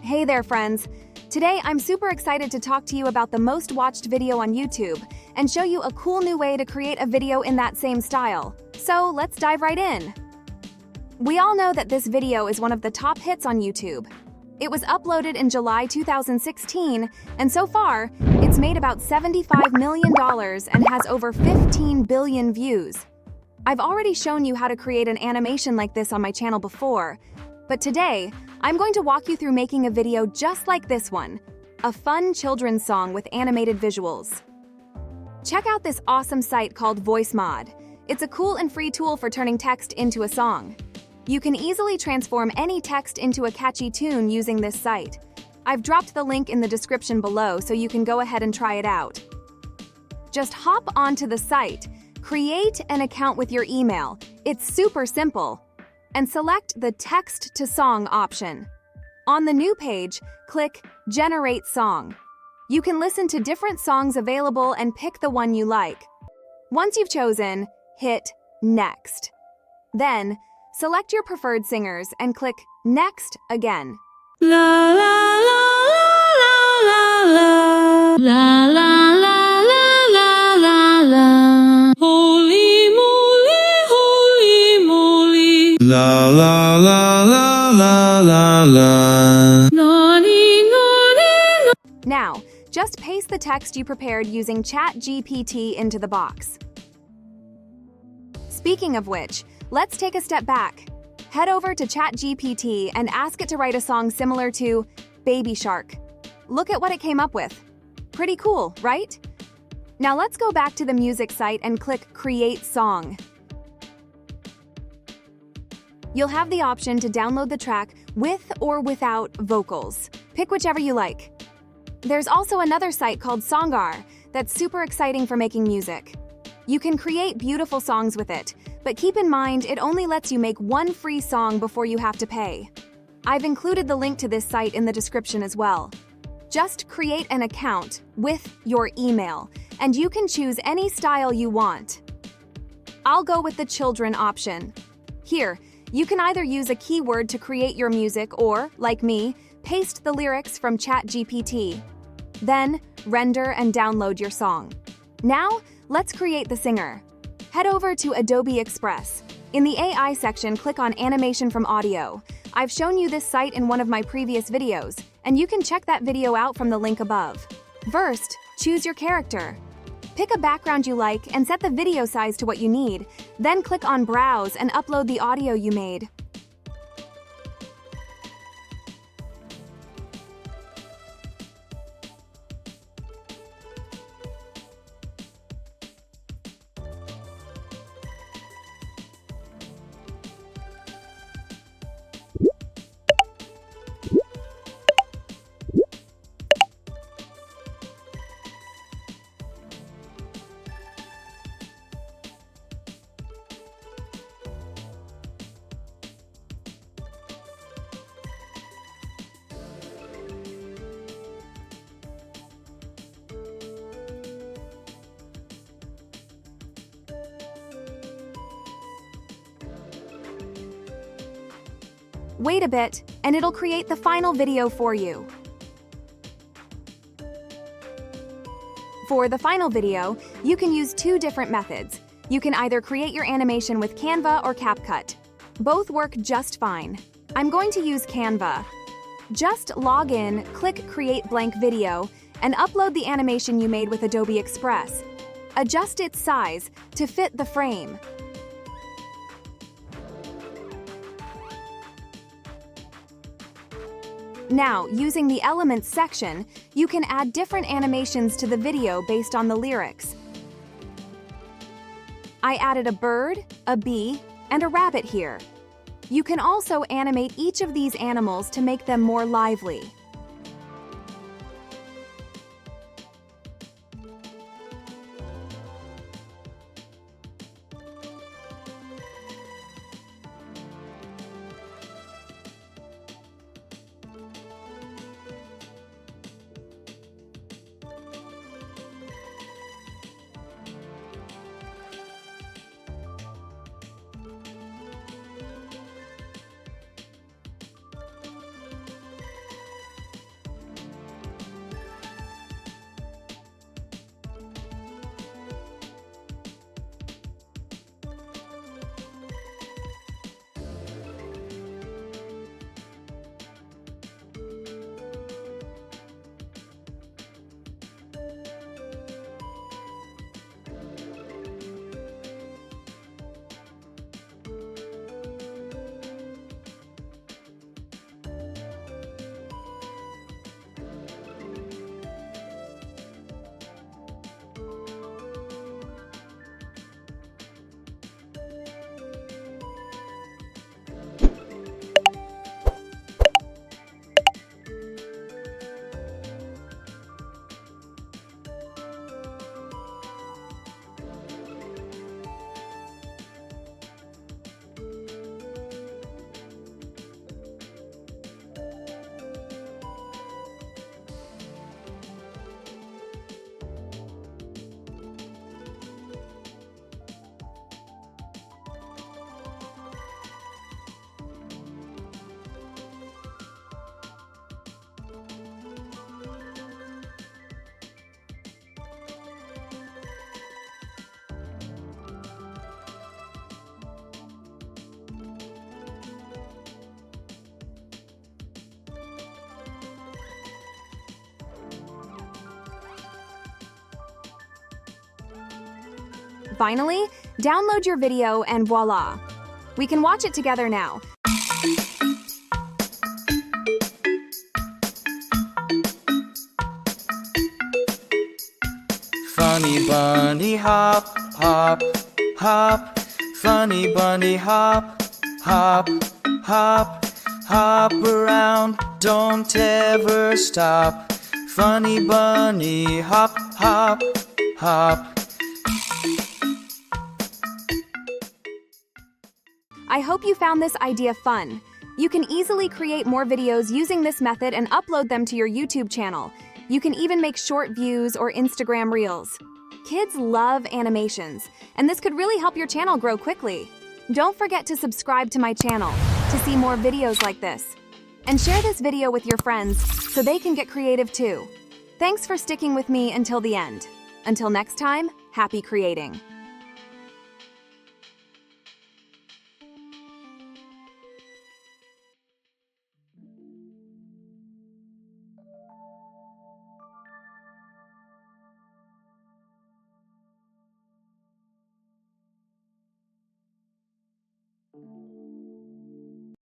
Hey there, friends. Today, I'm super excited to talk to you about the most watched video on YouTube and show you a cool new way to create a video in that same style. So let's dive right in. We all know that this video is one of the top hits on YouTube. It was uploaded in July 2016, and so far, it's made about $75 million and has over 15 billion views. I've already shown you how to create an animation like this on my channel before, but today, I'm going to walk you through making a video just like this one, a fun children's song with animated visuals. Check out this awesome site called Voicemod. It's a cool and free tool for turning text into a song. You can easily transform any text into a catchy tune using this site. I've dropped the link in the description below so you can go ahead and try it out. Just hop onto the site, create an account with your email. It's super simple. And select the Text to Song option. On the new page, click Generate Song. You can listen to different songs available and pick the one you like. Once you've chosen, hit Next. Then, select your preferred singers and click Next again. La la la la la la la la la la la la. Holy moly, holy moly. La la la la la la la. Naughty, naughty, naughty. Now, just paste the text you prepared using ChatGPT into the box. Speaking of which, let's take a step back. Head over to ChatGPT and ask it to write a song similar to Baby Shark. Look at what it came up with. Pretty cool, right? Now let's go back to the music site and click Create Song. You'll have the option to download the track with or without vocals. Pick whichever you like. There's also another site called Songar that's super exciting for making music. You can create beautiful songs with it, but keep in mind it only lets you make one free song before you have to pay. I've included the link to this site in the description as well. Just create an account with your email, and you can choose any style you want. I'll go with the children option. Here, you can either use a keyword to create your music or, like me, paste the lyrics from ChatGPT. Then, render and download your song. Now, let's create the singer. Head over to Adobe Express. In the AI section, click on Animation from Audio. I've shown you this site in one of my previous videos, and you can check that video out from the link above. First, choose your character. Pick a background you like and set the video size to what you need. Then click on Browse and upload the audio you made. Wait a bit, and it'll create the final video for you. For the final video, you can use two different methods. You can either create your animation with Canva or CapCut. Both work just fine. I'm going to use Canva. Just log in, click Create Blank Video, and upload the animation you made with Adobe Express. Adjust its size to fit the frame. Now, using the Elements section, you can add different animations to the video based on the lyrics. I added a bird, a bee, and a rabbit here. You can also animate each of these animals to make them more lively. Finally, download your video and voila! We can watch it together now. Funny bunny hop, hop, hop. Funny bunny hop, hop, hop. Hop around, don't ever stop. Funny bunny hop, hop, hop. I hope you found this idea fun. You can easily create more videos using this method and upload them to your YouTube channel. You can even make short views or Instagram reels. Kids love animations, and this could really help your channel grow quickly. Don't forget to subscribe to my channel to see more videos like this. And share this video with your friends so they can get creative too. Thanks for sticking with me until the end. Until next time, happy creating!